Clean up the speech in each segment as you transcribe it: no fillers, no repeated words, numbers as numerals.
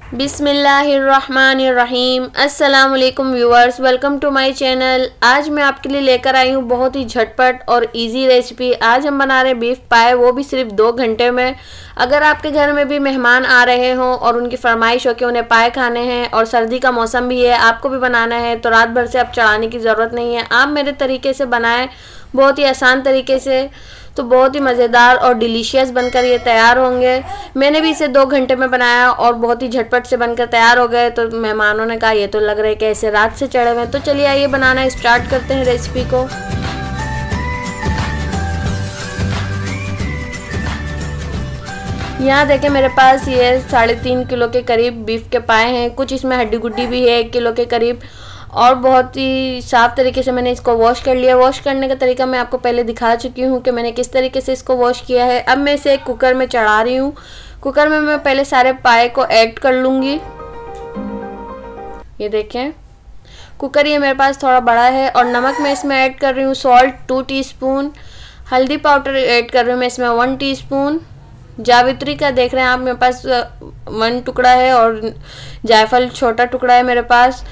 बिस्मिल्लाहिर्रहमानिर्रहीम। अस्सलाम वालेकुम viewers, welcome to my channel. आज मैं आपके लिए लेकर आई हूँ बहुत ही झटपट और इजी रेसिपी। आज हम बना रहे हैं बीफ पाए, वो भी सिर्फ 2 घंटे में। अगर आपके घर में भी मेहमान आ रहे हों और उनकी फरमाइश हो कि उन्हें पाए खाने हैं और सर्दी का मौसम भी है, आपको भी बनाना है, तो रात भर से आप चढ़ाने की ज़रूरत नहीं है। आप मेरे तरीके से बनाएं, बहुत ही आसान तरीके से, तो बहुत ही मज़ेदार और डिलीशियस बनकर ये तैयार होंगे। मैंने भी इसे 2 घंटे में बनाया और बहुत ही झटपट से बनकर तैयार हो गए। तो मेहमानों ने कहा ये तो लग रहा है कि ऐसे रात से चढ़े हुए हैं। तो चलिए आइए बनाना स्टार्ट करते हैं रेसिपी को। यहाँ देखें मेरे पास ये 3.5 किलो के करीब बीफ के पाए हैं। कुछ इसमें हड्डी गुड्डी भी है 1 किलो के करीब। और बहुत ही साफ़ तरीके से मैंने इसको वॉश कर लिया। वॉश करने का तरीका मैं आपको पहले दिखा चुकी हूँ कि मैंने किस तरीके से इसको वॉश किया है। अब मैं इसे एक कुकर में चढ़ा रही हूँ। कुकर में मैं पहले सारे पाए को ऐड कर लूँगी। ये देखें कुकर ये मेरे पास थोड़ा बड़ा है। और नमक मैं इसमें ऐड कर रही हूँ, सॉल्ट 2 टीस्पून, हल्दी पाउडर ऐड कर रही हूँ मैं इसमें 1 टीस्पून, जावित्री का देख रहे हैं आप मेरे पास 1 टुकड़ा है, और जायफल छोटा टुकड़ा है मेरे पास,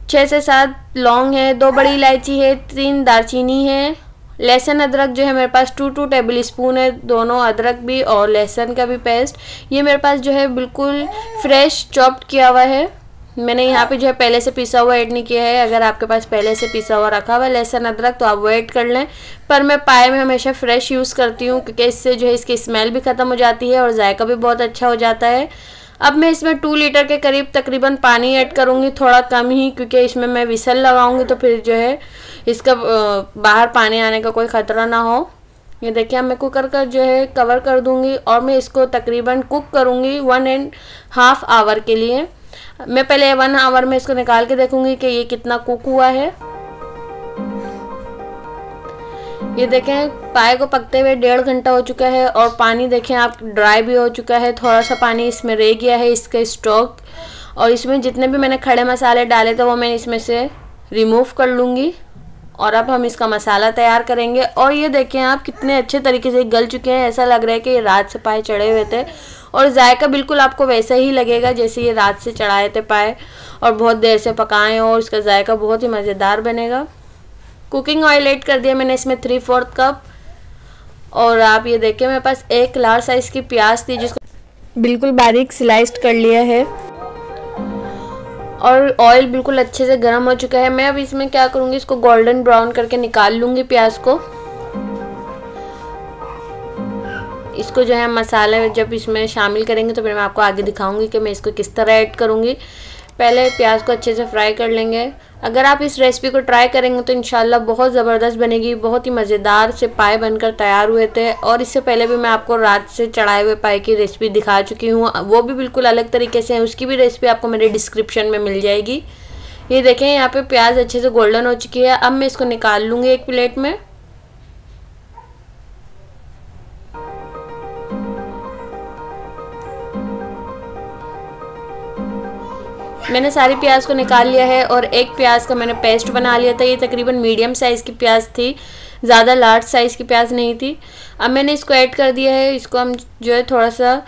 6 से 7 लौंग है, 2 बड़ी इलायची है, 3 दालचीनी है। लहसुन अदरक जो है मेरे पास 2 टेबल स्पून है, दोनों अदरक भी और लहसुन का भी पेस्ट। ये मेरे पास जो है बिल्कुल फ्रेश चॉप्ड किया हुआ है। मैंने यहाँ पे जो है पहले से पिसा हुआ ऐड नहीं किया है। अगर आपके पास पहले से पिसा हुआ रखा हुआ लहसुन अदरक तो आप वो ऐड कर लें, पर मैं पाए में हमेशा फ्रेश यूज़ करती हूँ क्योंकि इससे जो है इसकी स्मेल भी ख़त्म हो जाती है और जायका भी बहुत अच्छा हो जाता है। अब मैं इसमें 2 लीटर के करीब तकरीबन पानी ऐड करूँगी, थोड़ा कम ही, क्योंकि इसमें मैं विसल लगाऊंगी तो फिर जो है इसका बाहर पानी आने का कोई ख़तरा ना हो। ये देखिए अब मैं कुकर का जो है कवर कर दूँगी और मैं इसको तकरीबन कुक करूँगी 1.5 आवर के लिए। मैं पहले 1 आवर में इसको निकाल के देखूँगी कि ये कितना कुक हुआ है। ये देखें पाए को पकते हुए 1.5 घंटा हो चुका है और पानी देखें आप ड्राई भी हो चुका है। थोड़ा सा पानी इसमें रह गया है इसका स्टॉक, और इसमें जितने भी मैंने खड़े मसाले डाले थे वो मैं इसमें से रिमूव कर लूँगी। और अब हम इसका मसाला तैयार करेंगे। और ये देखें आप कितने अच्छे तरीके से गल चुके हैं। ऐसा लग रहा है कि ये रात से पाए चढ़े हुए थे, और जायका बिल्कुल आपको वैसा ही लगेगा जैसे ये रात से चढ़ाए थे पाए और बहुत देर से पकाए, और इसका जायका बहुत ही मज़ेदार बनेगा। कुकिंग ऑयल ऐड कर दिया मैंने इसमें 3/4 कप। और आप ये देखें मेरे पास एक लार्ज साइज़ की प्याज थी जिसको बिल्कुल बारीक स्लाइस्ड कर लिया है। और ऑयल बिल्कुल अच्छे से गर्म हो चुका है। मैं अब इसमें क्या करूँगी, इसको गोल्डन ब्राउन करके निकाल लूँगी प्याज को। इसको जो है मसाले जब इसमें शामिल करेंगे तो फिर मैं आपको आगे दिखाऊंगी कि मैं इसको किस तरह ऐड करूँगी। पहले प्याज को अच्छे से फ्राई कर लेंगे। अगर आप इस रेसिपी को ट्राई करेंगे तो इंशाल्लाह बहुत ज़बरदस्त बनेगी। बहुत ही मज़ेदार से पाए बनकर तैयार हुए थे, और इससे पहले भी मैं आपको रात से चढ़ाए हुए पाए की रेसिपी दिखा चुकी हूँ, वो भी बिल्कुल अलग तरीके से है। उसकी भी रेसिपी आपको मेरे डिस्क्रिप्शन में मिल जाएगी। ये देखें यहाँ पे प्याज अच्छे से गोल्डन हो चुकी है। अब मैं इसको निकाल लूँगी एक प्लेट में। मैंने सारी प्याज को निकाल लिया है और एक प्याज का मैंने पेस्ट बना लिया था। ये तकरीबन मीडियम साइज़ की प्याज थी, ज़्यादा लार्ज साइज़ की प्याज नहीं थी। अब मैंने इसको ऐड कर दिया है। इसको हम जो है थोड़ा सा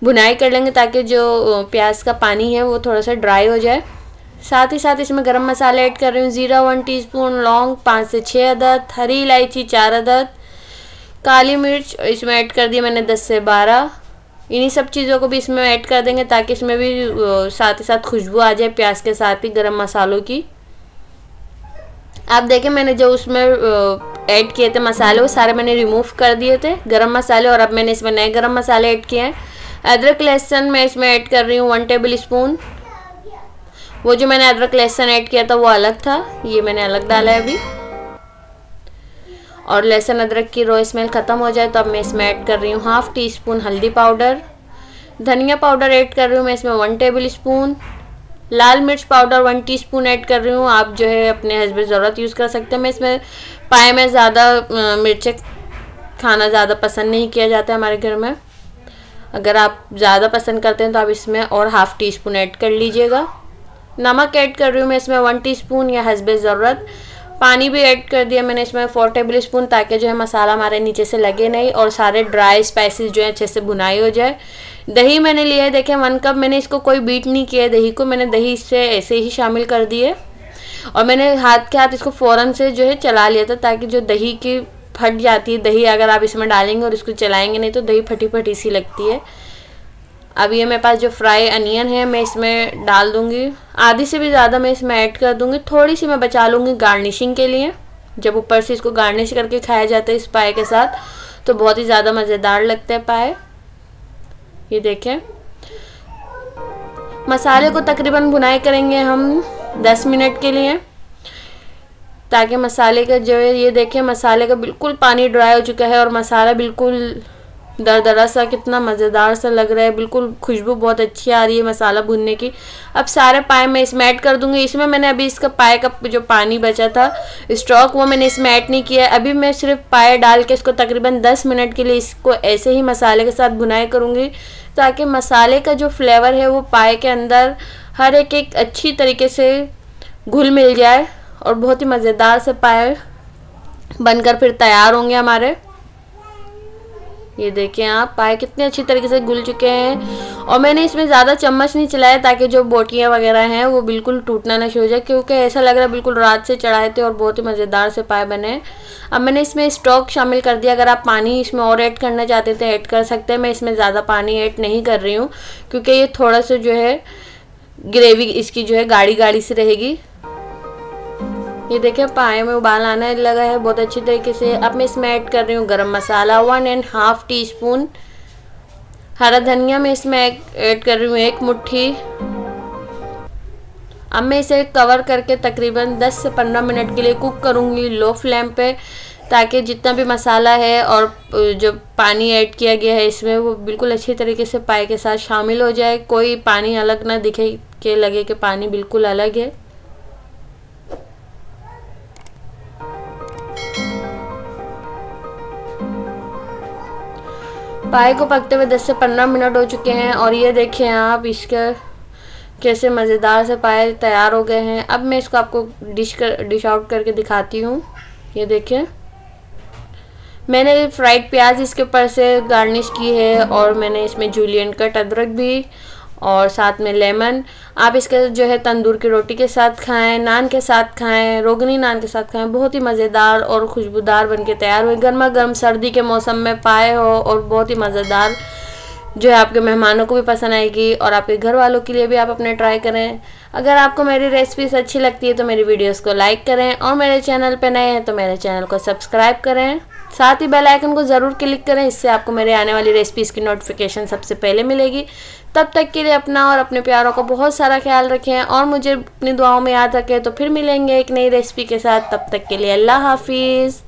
भुनाई कर लेंगे ताकि जो प्याज का पानी है वो थोड़ा सा ड्राई हो जाए। साथ ही साथ इसमें गरम मसाला ऐड कर रही हूँ, ज़ीरा 1 टीस्पून, लौंग 5 से 6 अदद, हरी इलायची 4 अदद, काली मिर्च इसमें ऐड कर दिया मैंने 10 से 12। इन्हीं सब चीज़ों को भी इसमें ऐड कर देंगे ताकि इसमें भी साथ ही साथ खुशबू आ जाए प्याज के साथ ही गरम मसालों की। आप देखें मैंने जो उसमें ऐड किए थे मसाले वो सारे मैंने रिमूव कर दिए थे गरम मसाले, और अब मैंने इसमें नए गरम मसाले ऐड किए हैं। अदरक लहसुन मैं इसमें ऐड कर रही हूँ 1 टेबल स्पून। वो जो मैंने अदरक लहसुन ऐड किया था वो अलग था, ये मैंने अलग डाला है अभी। और लहसुन अदरक की रो स्मेल ख़त्म हो जाए तो अब मैं इसमें ऐड कर रही हूँ 1/2 टीस्पून हल्दी पाउडर। धनिया पाउडर ऐड कर रही हूँ मैं इसमें 1 टेबल स्पून। लाल मिर्च पाउडर 1 टीस्पून ऐड कर रही हूँ। आप जो है अपने हस्ब ज़रूरत यूज़ कर सकते हैं। मैं इसमें पाए में ज़्यादा मिर्चें खाना ज़्यादा पसंद नहीं किया जाता है हमारे घर में। अगर आप ज़्यादा पसंद करते हैं तो आप इसमें और 1/2 टीस्पून ऐड कर लीजिएगा। नमक ऐड कर रही हूँ मैं इसमें 1 टीस्पून या हस्ब ज़रूरत। पानी भी ऐड कर दिया मैंने इसमें 4 टेबल स्पून, ताकि जो है मसाला हमारे नीचे से लगे नहीं और सारे ड्राई स्पाइसेस जो है अच्छे से भुनाई हो जाए। दही मैंने लिया है, देखें 1 कप। मैंने इसको कोई बीट नहीं किया है दही को, मैंने दही से ऐसे ही शामिल कर दिए और मैंने हाथ के हाथ इसको फ़ौरन से जो है चला लिया था, ताकि जो दही की फट जाती है दही अगर आप इसमें डालेंगे और इसको चलाएंगे नहीं तो दही फटी फटी सी लगती है। अब ये मेरे पास जो फ्राई अनियन है मैं इसमें डाल दूँगी, आधी से भी ज़्यादा मैं इसमें ऐड कर दूँगी। थोड़ी सी मैं बचा लूँगी गार्निशिंग के लिए, जब ऊपर से इसको गार्निश करके खाया जाता है इस पाए के साथ तो बहुत ही ज़्यादा मज़ेदार लगता है पाए। ये देखें, मसाले को तकरीबन भुनाई करेंगे हम 10 मिनट के लिए, ताकि मसाले का जो है, ये देखें मसाले का बिल्कुल पानी ड्राई हो चुका है और मसाला बिल्कुल दरदरा सा, कितना मज़ेदार सा लग रहा है, बिल्कुल खुशबू बहुत अच्छी आ रही है मसाला भुनने की। अब सारे पाए मैं इसमें ऐड कर दूंगी। इसमें मैंने अभी इसका पाए का जो पानी बचा था स्टॉक, वो मैंने इसमें ऐड नहीं किया। अभी मैं सिर्फ पाए डाल के इसको तकरीबन 10 मिनट के लिए इसको ऐसे ही मसाले के साथ भुनाई करूँगी, ताकि मसाले का जो फ्लेवर है वो पाए के अंदर हर एक अच्छी तरीके से घुल मिल जाए और बहुत ही मज़ेदार से पाए बनकर फिर तैयार होंगे हमारे। ये देखें आप, पाए कितने अच्छी तरीके से घुल चुके हैं और मैंने इसमें ज़्यादा चम्मच नहीं चलाया, ताकि जो बोटियाँ वगैरह हैं वो बिल्कुल टूटना ना शुरू हो जाए, क्योंकि ऐसा लग रहा है बिल्कुल रात से चढ़ाए थे और बहुत ही मज़ेदार से पाए बने। अब मैंने इसमें स्टॉक शामिल कर दिया, अगर आप पानी इसमें और ऐड करना चाहते थे ऐड कर सकते हैं। मैं इसमें ज़्यादा पानी ऐड नहीं कर रही हूँ, क्योंकि ये थोड़ा सा जो है ग्रेवी इसकी जो है गाढ़ी गाढ़ी सी रहेगी। ये देखें पाए में उबाल आने लगा है बहुत अच्छी तरीके से। अब मैं इसमें ऐड कर रही हूँ गरम मसाला 1.5 टीस्पून, हरा धनिया मैं इसमें ऐड कर रही हूँ 1 मुट्ठी। अब मैं इसे कवर करके तकरीबन 10 से 15 मिनट के लिए कुक करूँगी लो फ्लेम पे, ताकि जितना भी मसाला है और जो पानी ऐड किया गया है इसमें वो बिल्कुल अच्छी तरीके से पाए के साथ शामिल हो जाए, कोई पानी अलग ना दिखे के लगे कि पानी बिल्कुल अलग है। पाए को पकते हुए 10 से 15 मिनट हो चुके हैं और ये देखें आप इसका कैसे मज़ेदार से पाए तैयार हो गए हैं। अब मैं इसको आपको डिश आउट करके दिखाती हूँ। ये देखें, मैंने फ्राइड प्याज इसके ऊपर से गार्निश की है और मैंने इसमें जूलियन कट अदरक भी और साथ में लेमन। आप इसके जो है तंदूर की रोटी के साथ खाएं, नान के साथ खाएं, रोगनी नान के साथ खाएं, बहुत ही मज़ेदार और खुशबूदार बनके तैयार हुए। गर्मा गर्म सर्दी के मौसम में पाए हो और बहुत ही मज़ेदार जो है आपके मेहमानों को भी पसंद आएगी और आपके घर वालों के लिए भी आप अपने ट्राई करें। अगर आपको मेरी रेसिपीज अच्छी लगती है तो मेरी वीडियोस को लाइक करें और मेरे चैनल पे नए हैं तो मेरे चैनल को सब्सक्राइब करें, साथ ही बेल आइकन को ज़रूर क्लिक करें, इससे आपको मेरे आने वाली रेसिपीज़ की नोटिफिकेशन सबसे पहले मिलेगी। तब तक के लिए अपना और अपने प्यारों का बहुत सारा ख्याल रखें और मुझे अपनी दुआओं में याद रखें। तो फिर मिलेंगे एक नई रेसिपी के साथ, तब तक के लिए अल्लाह हाफिज़।